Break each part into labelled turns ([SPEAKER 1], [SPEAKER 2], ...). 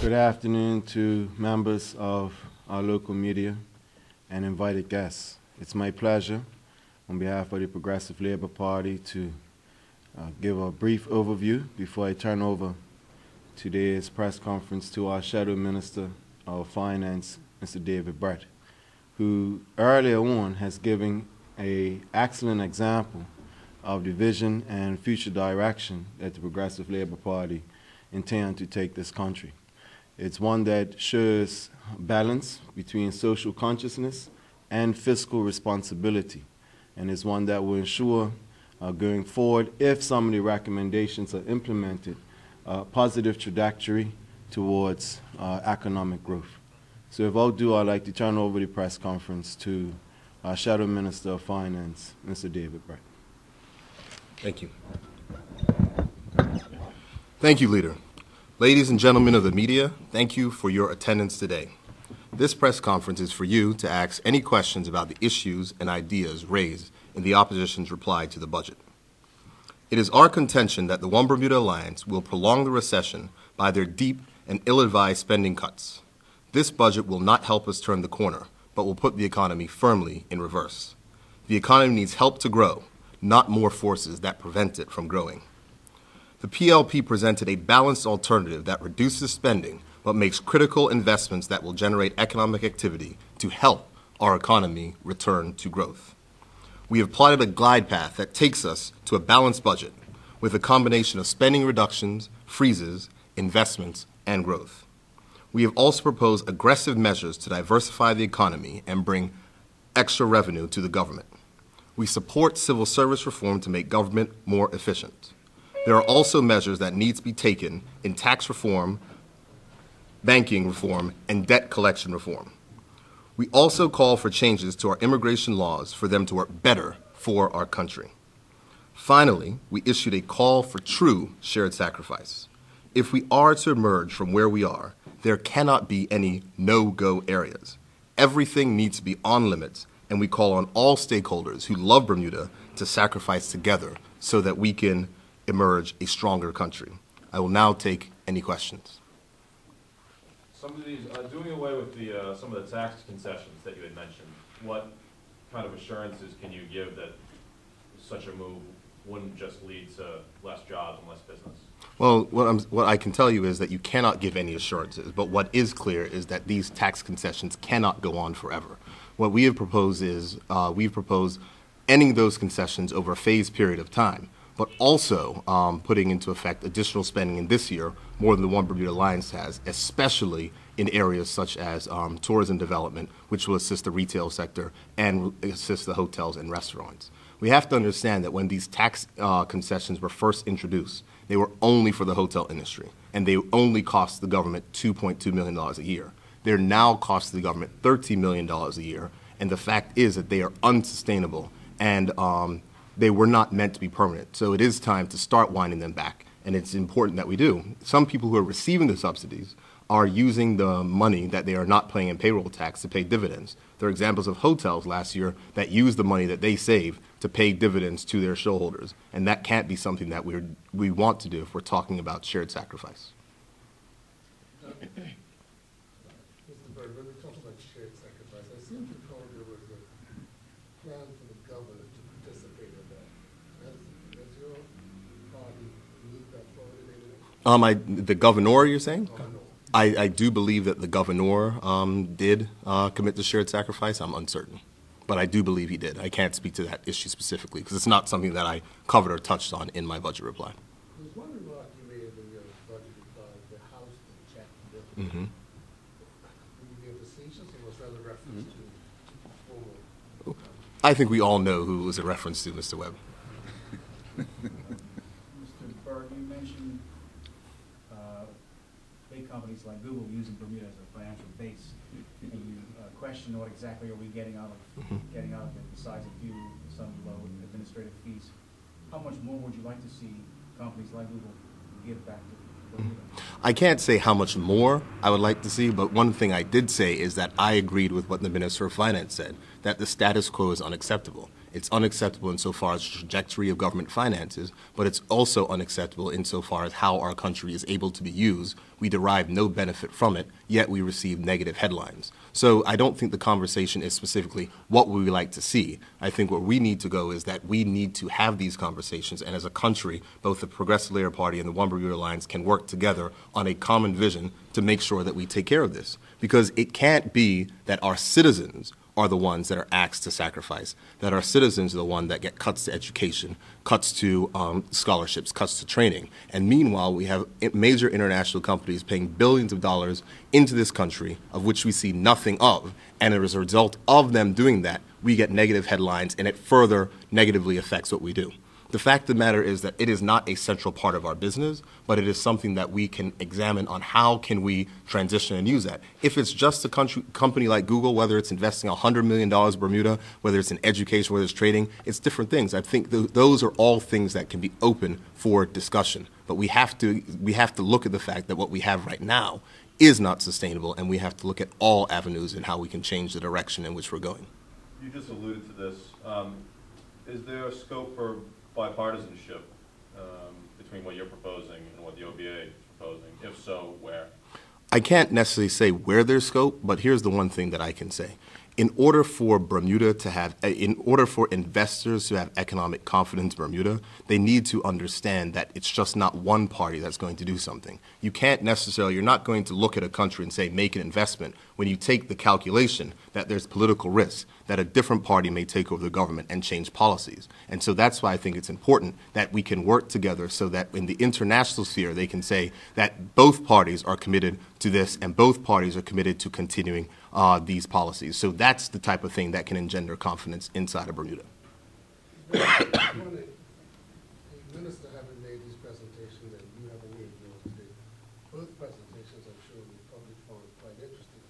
[SPEAKER 1] Good afternoon to members of our local media and invited guests. It's my pleasure, on behalf of the Progressive Labour Party, to give a brief overview before I turn over today's press conference to our Shadow Minister of Finance, Mr. David Brett, who earlier on has given an excellent example of the vision and future direction that the Progressive Labour Party intend to take this country. It's one that shows balance between social consciousness and fiscal responsibility, and is one that will ensure going forward, if some of the recommendations are implemented, a positive trajectory towards economic growth. So without ado, I'd like to turn over the press conference to our Shadow Minister of Finance, Mr. David Brett.
[SPEAKER 2] Thank you. Thank you, Leader. Ladies and gentlemen of the media, thank you for your attendance today. This press conference is for you to ask any questions about the issues and ideas raised in the opposition's reply to the budget. It is our contention that the One Bermuda Alliance will prolong the recession by their deep and ill-advised spending cuts. This budget will not help us turn the corner, but will put the economy firmly in reverse. The economy needs help to grow, not more forces that prevent it from growing. The PLP presented a balanced alternative that reduces spending but makes critical investments that will generate economic activity to help our economy return to growth. We have plotted a glide path that takes us to a balanced budget with a combination of spending reductions, freezes, investments, and growth. We have also proposed aggressive measures to diversify the economy and bring extra revenue to the government. We support civil service reform to make government more efficient. There are also measures that need to be taken in tax reform, banking reform, and debt collection reform. We also call for changes to our immigration laws for them to work better for our country. Finally, we issued a call for true shared sacrifice. If we are to emerge from where we are, there cannot be any no-go areas. Everything needs to be on limits, and we call on all stakeholders who love Bermuda to sacrifice together so that we can emerge a stronger country. I will now take any questions.
[SPEAKER 3] Some of these, doing away with the some of the tax concessions that you had mentioned, what kind of assurances can you give that such a move wouldn't just lead to less jobs and less business?
[SPEAKER 2] Well, what I can tell you is that you cannot give any assurances, but what is clear is that these tax concessions cannot go on forever. What we have proposed is we've proposed ending those concessions over a phased period of time, but also putting into effect additional spending in this year, more than the One Bermuda Alliance has, especially in areas such as tourism development, which will assist the retail sector and assist the hotels and restaurants. We have to understand that when these tax concessions were first introduced, they were only for the hotel industry, and they only cost the government $2.2 million a year. They're now costing the government $13 million a year, and the fact is that they are unsustainable, and they were not meant to be permanent. So it is time to start winding them back, and it's important that we do. Some people who are receiving the subsidies are using the money that they are not paying in payroll tax to pay dividends. There are examples of hotels last year that used the money that they save to pay dividends to their shareholders, and that can't be something that we want to do if we're talking about shared sacrifice.
[SPEAKER 4] Mr. Bird, when we talk about shared sacrifice, I seem to recall there was a plan for the governor to participate in that. Has your party moved that forward?
[SPEAKER 2] The governor, you're saying?
[SPEAKER 4] Governor.
[SPEAKER 2] I do believe that the governor did commit to shared sacrifice. I'm uncertain, but I do believe he did. I can't speak to that issue specifically because it's not something that I covered or touched on in my budget reply.
[SPEAKER 4] There's one remark you made in your budget reply, the House to check the bill. Were you being facetious, or was that a reference to formal?
[SPEAKER 2] I think we all know who it was a reference to, Mr. Webb.
[SPEAKER 5] Mr. Berg, you mentioned big companies like Google using Bermuda as a financial base, and you question what exactly are we getting out of it besides a few some low administrative fees. How much more would you like to see companies like Google give back to Bermuda?
[SPEAKER 2] I can't say how much more I would like to see, but one thing I did say is that I agreed with what the Minister of Finance said, that the status quo is unacceptable. It's unacceptable insofar as the trajectory of government finances, but it's also unacceptable insofar as how our country is able to be used. We derive no benefit from it, yet we receive negative headlines. So I don't think the conversation is specifically what we would like to see. I think where we need to go is that we need to have these conversations, and as a country, both the Progressive Labour Party and the One Bermuda Alliance can work together on a common vision to make sure that we take care of this. Because it can't be that our citizens are the ones that are asked to sacrifice, that our citizens are the ones that get cuts to education, cuts to scholarships, cuts to training. And meanwhile, we have major international companies paying billions of dollars into this country, of which we see nothing of. And as a result of them doing that, we get negative headlines, and it further negatively affects what we do. The fact of the matter is that it is not a central part of our business, but it is something that we can examine on how can we transition and use that. If it's just a company like Google, whether it's investing $100 million in Bermuda, whether it's in education, whether it's trading, it's different things. I think those are all things that can be open for discussion. But we have to look at the fact that what we have right now is not sustainable, and we have to look at all avenues and how we can change the direction in which we're going.
[SPEAKER 3] You just alluded to this. Is there a scope for bipartisanship between what you're proposing and what the OBA is proposing? If so, where?
[SPEAKER 2] I can't necessarily say where there's scope, but here's the one thing that I can say. In order for Bermuda to have, in order for investors to have economic confidence in Bermuda, they need to understand that it's just not one party that's going to do something. You can't necessarily, you're not going to look at a country and say, make an investment, when you take the calculation that there's political risk, that a different party may take over the government and change policies. And so that's why I think it's important that we can work together so that in the international sphere, they can say that both parties are committed to this and both parties are committed to continuing these policies. So that's the type of thing that can engender confidence inside of Bermuda.
[SPEAKER 4] The minister having made these presentations and you having made yours today, both presentations I'm sure the public found quite interesting.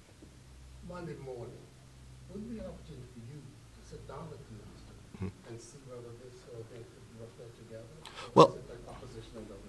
[SPEAKER 4] Monday morning, would be an opportunity for you to sit down with the minister and see whether this thing could work there together? Or is it like opposition and government?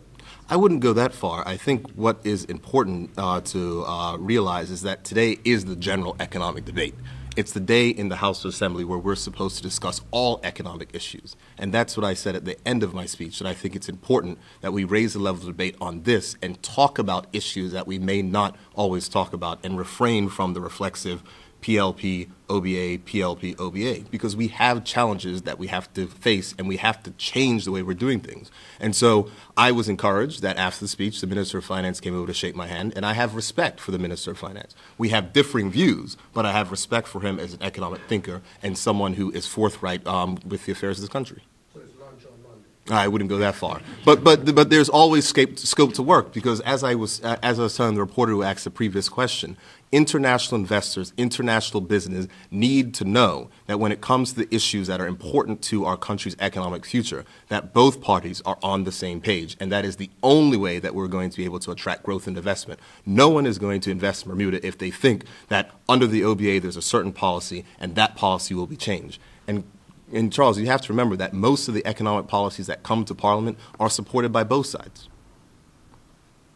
[SPEAKER 2] I wouldn't go that far. I think what is important to realize is that today is the general economic debate. It's the day in the House of Assembly where we're supposed to discuss all economic issues. And that's what I said at the end of my speech, that I think it's important that we raise the level of debate on this and talk about issues that we may not always talk about and refrain from the reflexive PLP, OBA, PLP, OBA, because we have challenges that we have to face and we have to change the way we're doing things. And so I was encouraged that after the speech, the Minister of Finance came over to shake my hand, and I have respect for the Minister of Finance. We have differing views, but I have respect for him as an economic thinker and someone who is forthright with the affairs of this country.
[SPEAKER 4] So it's lunch on Monday.
[SPEAKER 2] I wouldn't go that far, but there's always scope to work, because as I was telling the reporter who asked the previous question, international investors, international business need to know that when it comes to the issues that are important to our country's economic future, that both parties are on the same page, and that is the only way that we're going to be able to attract growth and investment. No one is going to invest in Bermuda if they think that under the OBA there's a certain policy and that policy will be changed. And Charles, you have to remember that most of the economic policies that come to Parliament are supported by both sides.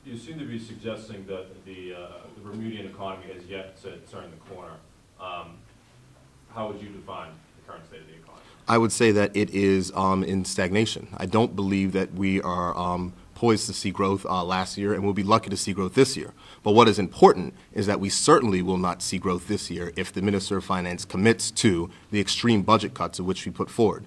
[SPEAKER 3] You seem to be suggesting that the Bermudian economy has yet to turn the corner. How would you define the current state of the economy?
[SPEAKER 2] I would say that it is in stagnation. I don't believe that we are poised to see growth last year, and we'll be lucky to see growth this year. But what is important is that we certainly will not see growth this year if the Minister of Finance commits to the extreme budget cuts of which we put forward.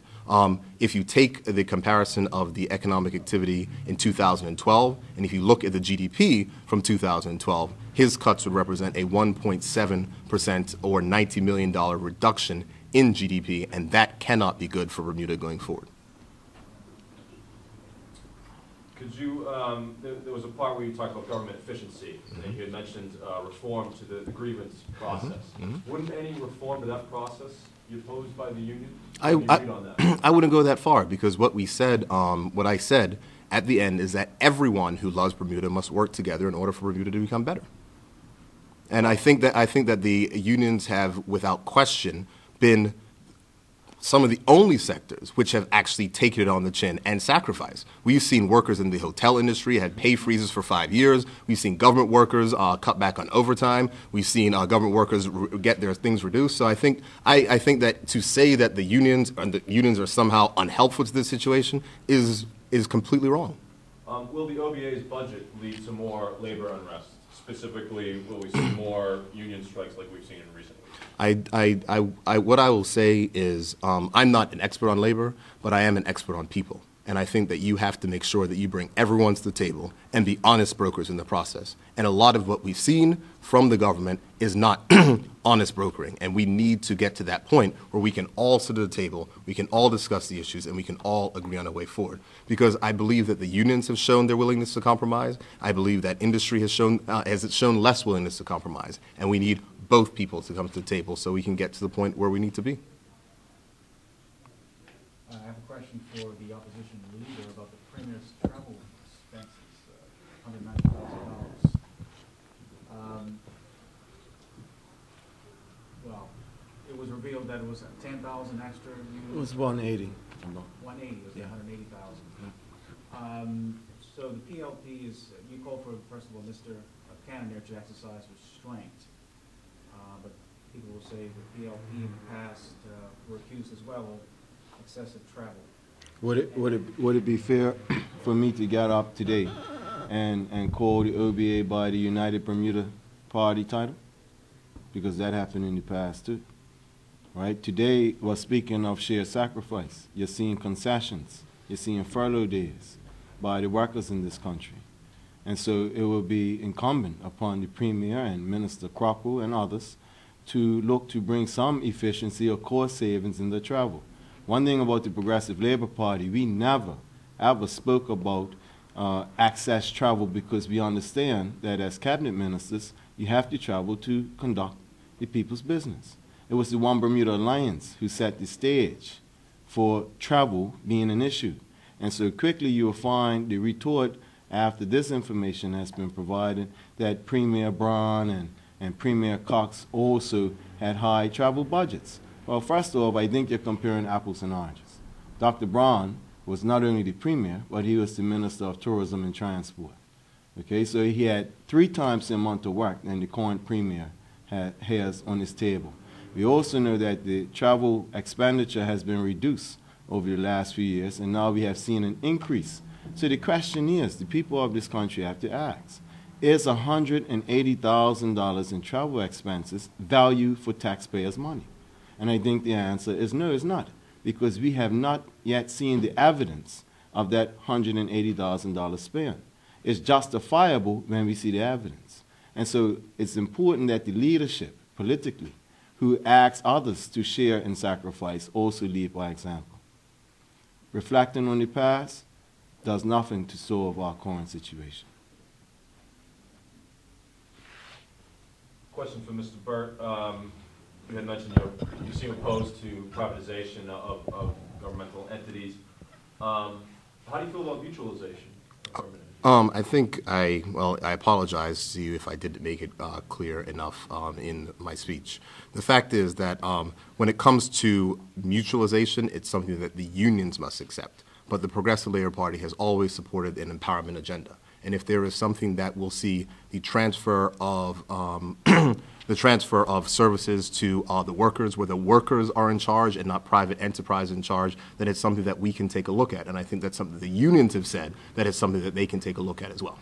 [SPEAKER 2] If you take the comparison of the economic activity in 2012, and if you look at the GDP from 2012, his cuts would represent a 1.7% or $90 million reduction in GDP, and that cannot be good for Bermuda going forward.
[SPEAKER 3] Could you, there was a part where you talked about government efficiency, and you had mentioned reform to the grievance process. Wouldn't any reform to that process be opposed by the union?
[SPEAKER 2] I wouldn't go that far, because what we said, what I said at the end is that everyone who loves Bermuda must work together in order for Bermuda to become better. And I think that the unions have, without question, been some of the only sectors which have actually taken it on the chin and sacrificed. We've seen workers in the hotel industry had pay freezes for 5 years. We've seen government workers cut back on overtime. We've seen government workers get their things reduced. So I think that to say that the unions are somehow unhelpful to this situation is completely wrong.
[SPEAKER 3] Will the OBA's budget lead to more labor unrest? Specifically, will we see more union strikes like we've seen in recent weeks?
[SPEAKER 2] What I will say is I'm not an expert on labor, but I am an expert on people. And I think that you have to make sure that you bring everyone to the table and be honest brokers in the process. And a lot of what we've seen from the government is not honest brokering. And we need to get to that point where we can all sit at the table, we can all discuss the issues, and we can all agree on a way forward. Because I believe that the unions have shown their willingness to compromise. I believe that industry has shown less willingness to compromise. And we need both people to come to the table so we can get to the point where we need to be.
[SPEAKER 5] I have a question for the opposition leader about the Premier's travel expenses, $190,000. Well, it was revealed that it was 10,000 extra.
[SPEAKER 1] It was 180.
[SPEAKER 5] 180 was the 180,000. So the PLP is, you call for, first of all, Mr. Cannon there to exercise restraint. But people will say the PLP in the past were accused as well of excessive travel.
[SPEAKER 1] Would it be fair for me to get up today and call the OBA by the United Bermuda Party title? Because that happened in the past too. Right? Today, we're speaking of shared sacrifice. You're seeing concessions. You're seeing furlough days by the workers in this country. And so it will be incumbent upon the Premier and Minister Crockett and others to look to bring some efficiency or cost savings in the travel. One thing about the Progressive Labor Party, we never, ever spoke about access travel because we understand that as cabinet ministers, you have to travel to conduct the people's business. It was the One Bermuda Alliance who set the stage for travel being an issue. And so quickly you will find the retort after this information has been provided that Premier Brown and Premier Cox also had high travel budgets. Well, first off, I think you're comparing apples and oranges. Dr. Brown was not only the Premier, but he was the Minister of Tourism and Transport. Okay, so he had 3 times the amount of work than the current Premier has on his table. We also know that the travel expenditure has been reduced over the last few years, and now we have seen an increase. So the question is, the people of this country have to ask, is $180,000 in travel expenses value for taxpayers' money? And I think the answer is no, it's not, because we have not yet seen the evidence of that $180,000 spent. It's justifiable when we see the evidence. And so it's important that the leadership, politically, who asks others to share in sacrifice also lead by example. Reflecting on the past does nothing to solve our current situation.
[SPEAKER 3] Question for Mr. Burt. You had mentioned you seem opposed to privatization of governmental entities. How do you feel about mutualization?
[SPEAKER 2] I think I apologize to you if I didn't make it clear enough in my speech. The fact is that when it comes to mutualization, it's something that the unions must accept. But the Progressive Labor Party has always supported an empowerment agenda. And if there is something that will see the transfer of services to the workers, where the workers are in charge and not private enterprise in charge, then it's something that we can take a look at. And I think that's something the unions have said that it's something that they can take a look at as well.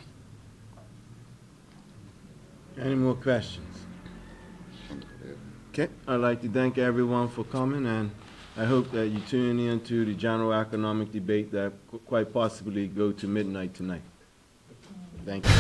[SPEAKER 1] Any more questions? Okay, I'd like to thank everyone for coming, and I hope that you tune in to the general economic debate that quite possibly go to midnight tonight. Thank you.